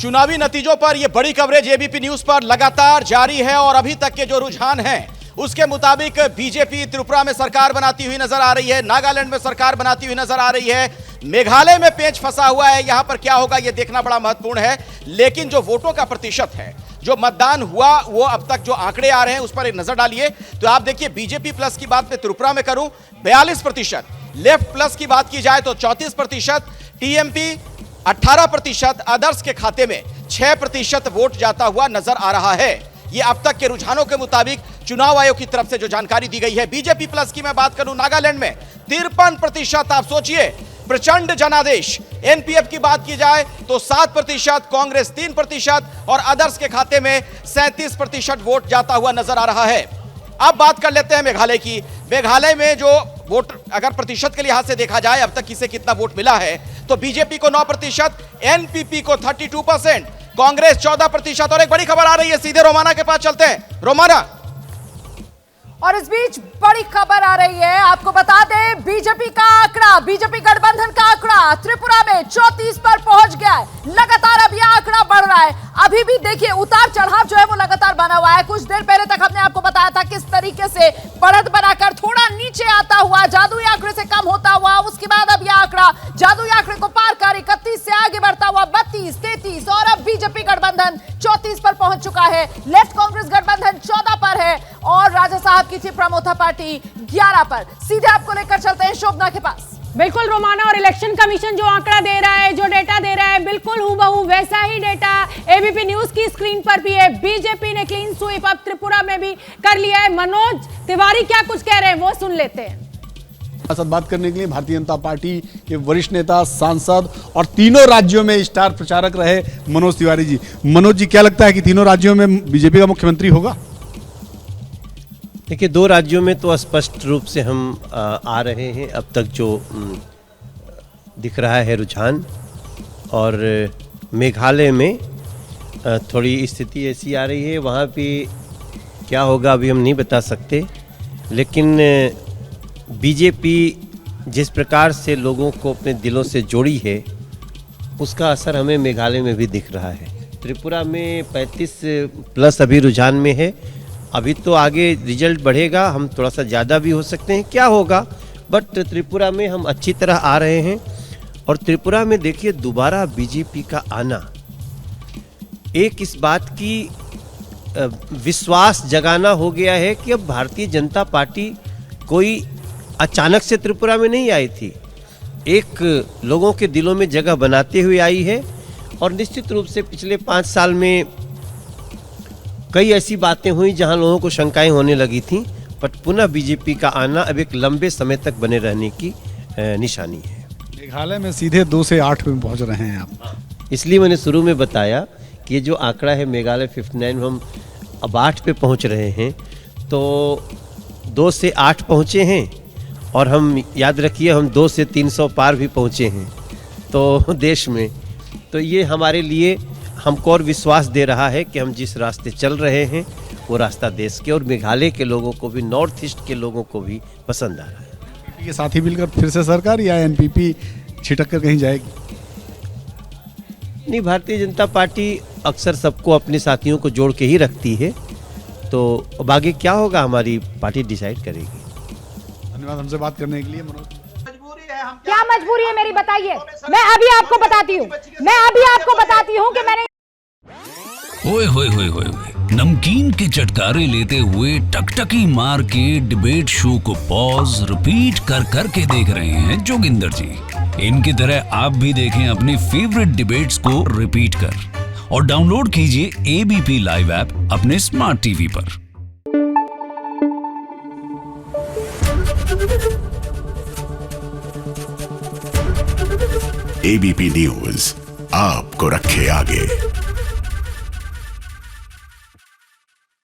चुनावी नतीजों पर यह बड़ी कवरेज एबीपी न्यूज पर लगातार जारी है और अभी तक के जो रुझान हैं उसके मुताबिक बीजेपी त्रिपुरा में सरकार बनाती हुई नजर आ रही है, नागालैंड में सरकार बनाती हुई नजर आ रही है, मेघालय में पेंच फंसा हुआ है। यहां पर क्या होगा यह देखना बड़ा महत्वपूर्ण है। लेकिन जो वोटों का प्रतिशत है, जो मतदान हुआ, वो अब तक जो आंकड़े आ रहे हैं उस पर एक नजर डालिए तो आप देखिए बीजेपी प्लस की बात मैं त्रिपुरा में करूं 42%, लेफ्ट प्लस की बात की जाए तो 34%, टीएमपी 18%, अदर्स के खाते में 6% वोट जाता हुआ नजर आ रहा है। ये अब तक के रुझानों के मुताबिक चुनाव आयोग की तरफ से जो जानकारी दी गई है। बीजेपी प्लस की मैं बात करूं नागालैंड में 53%, आप सोचिए प्रचंड जनादेश। एनपीएफ की बात की जाए तो 7%, कांग्रेस 3% और अदर्स के खाते में 37% वोट जाता हुआ नजर आ रहा है। अब बात कर लेते हैं मेघालय की। मेघालय में जो वोट अगर प्रतिशत के लिहाज से देखा जाए अब तक किसे कितना वोट मिला है तो बीजेपी को 9%, एनपीपी को 32%, कांग्रेस 14%। और एक बड़ी खबर आ रही है, सीधे रोमाना के पास चलते हैं। रोमाना। और इस बीच बड़ी खबर आ रही है, आपको बता दें बीजेपी का आंकड़ा, बीजेपी गठबंधन का आंकड़ा त्रिपुरा में 34 पर पहुंच गया है। लगातार अब यह आंकड़ा बढ़ रहा है। अभी भी देखिए उतार चढ़ाव जो है वो लगातार बना हुआ है। कुछ देर पहले तक हमने आपको बताया था किस तरीके से बढ़त बनाकर थोड़ा नीचे आता हुआ, जादुई आंकड़े से कम होता हुआ, उसके बाद अब यह आंकड़ा जादुई आंकड़े को पार कर 31 से आगे बढ़ता हुआ 32, 33 और अब बीजेपी गठबंधन 34 पर पहुंच चुका है। लेफ्ट कांग्रेस गठबंधन 14 पर है और राजा साहब की प्रमोथा पार्टी 11 पर। सीधे आपको लेकर चलते हैं शोभना के पास। बिल्कुल रोमाना, और इलेक्शन कमीशन जो आंकड़ा दे रहा है, जो डेटा दे रहा है, बिल्कुल हूबहू वैसा ही डेटा एबीपी न्यूज की स्क्रीन पर भी है। बीजेपी ने क्लीन स्वीप अब त्रिपुरा में भी कर लिया है। मनोज तिवारी क्या कुछ कह रहे हैं वो सुन लेते हैं। साथ बात करने के लिए भारतीय जनता पार्टी के वरिष्ठ नेता, सांसद और तीनों राज्यों में स्टार प्रचारक रहे मनोज तिवारी जी। मनोज जी, क्या लगता है कि तीनों राज्यों में बीजेपी का मुख्यमंत्री होगा? देखिए, 2 राज्यों में तो स्पष्ट रूप से हम आ रहे हैं। अब तक जो दिख रहा है रुझान, और मेघालय में थोड़ी स्थिति ऐसी आ रही है, वहाँ पे क्या होगा अभी हम नहीं बता सकते। लेकिन बीजेपी जिस प्रकार से लोगों को अपने दिलों से जोड़ी है उसका असर हमें मेघालय में भी दिख रहा है। त्रिपुरा में 35+ अभी रुझान में है। अभी तो आगे रिजल्ट बढ़ेगा, हम थोड़ा सा ज़्यादा भी हो सकते हैं, क्या होगा, बट त्रिपुरा में हम अच्छी तरह आ रहे हैं। और त्रिपुरा में देखिए दोबारा बीजेपी का आना एक इस बात की विश्वास जगाना हो गया है कि अब भारतीय जनता पार्टी कोई अचानक से त्रिपुरा में नहीं आई थी, एक लोगों के दिलों में जगह बनाते हुए आई है। और निश्चित रूप से पिछले 5 साल में कई ऐसी बातें हुई जहां लोगों को शंकाएं होने लगी थीं, बट पुनः बीजेपी का आना अब एक लंबे समय तक बने रहने की निशानी है। मेघालय में सीधे 2 से 8 में पहुंच रहे हैं आप। इसलिए मैंने शुरू में बताया कि ये जो आंकड़ा है मेघालय 59 में हम अब 8 पे पहुंच रहे हैं, तो 2 से 8 पहुंचे हैं और हम याद रखिए हम 2 से 300 पार भी पहुंचे हैं तो देश में। तो ये हमारे लिए हमको और विश्वास दे रहा है कि हम जिस रास्ते चल रहे हैं वो रास्ता देश के और मेघालय के लोगों को भी, नॉर्थ ईस्ट के लोगों को भी पसंद आ रहा है। एनपीपी के साथ ही मिलकर फिर से सरकार, या एनपीपी छिटक कर कहीं जाएगी? नहीं, भारतीय जनता पार्टी अक्सर सबको अपने साथियों को जोड़ के ही रखती है, तो अब आगे क्या होगा हमारी पार्टी डिसाइड करेगी। धन्यवाद हमसे बात करने के लिए मनोज। क्या मजबूरी है मेरी बताइए, मैं अभी आपको बताती हूँ कि मैंने ओए होए होए होए नमकीन के चटकारे लेते हुए टकटकी मार के डिबेट शो को पॉज रिपीट कर करके देख रहे हैं जोगिंदर जी। इनकी तरह आप भी देखें अपनी फेवरेट डिबेट्स को रिपीट कर और डाउनलोड कीजिए एबीपी लाइव ऐप अपने स्मार्ट टीवी पर। एबीपी न्यूज आपको रखे आगे।